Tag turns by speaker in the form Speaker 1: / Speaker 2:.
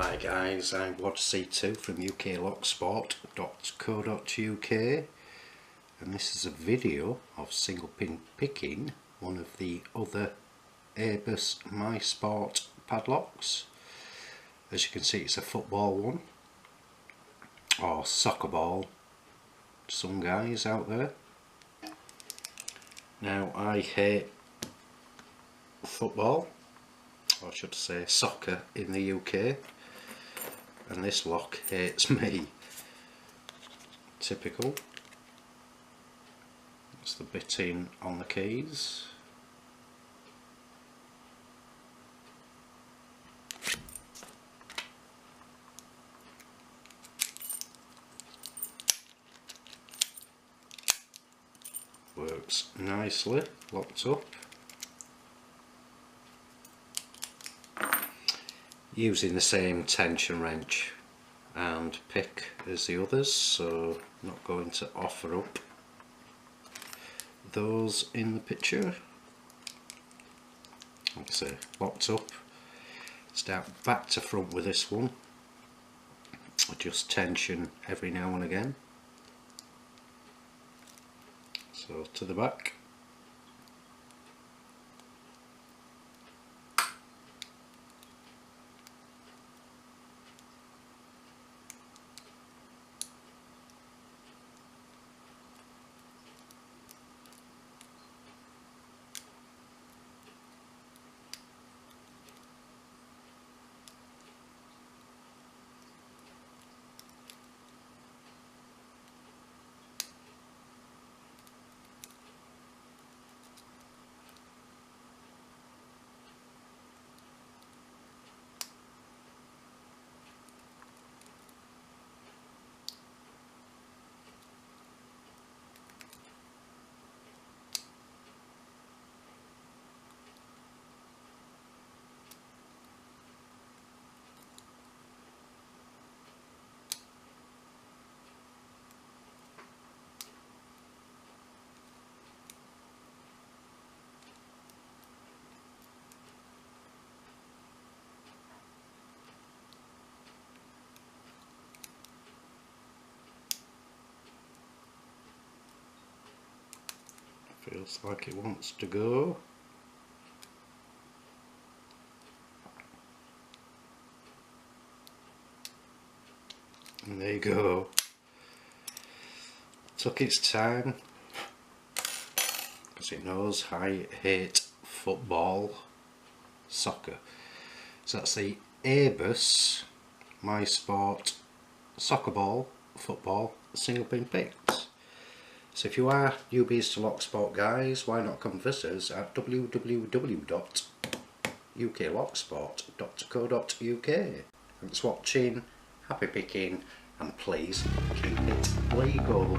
Speaker 1: Hi guys, I'm WodC2 from uklocksport.co.uk, and this is a video of single pin picking one of the other Airbus MySport padlocks. As you can see, it's a football one, or soccer ball to some guys out there. Now I hate football, or I should say soccer in the UK, and this lock hates me. Typical. That's the bitting on the keys. Works nicely, locked up. Using the same tension wrench and pick as the others, so I'm not going to offer up those in the picture. Like I say, locked up. Start back to front with this one. Adjust tension every now and again. So to the back. Feels like it wants to go. And there you go. Took its time because it knows I hate football, soccer. So that's the Airbus MySport soccer ball, football, single pin picks. So if you are newbies to Locksport guys, why not come visit us at www.uklocksport.co.uk. Thanks for watching, happy picking, and please keep it legal.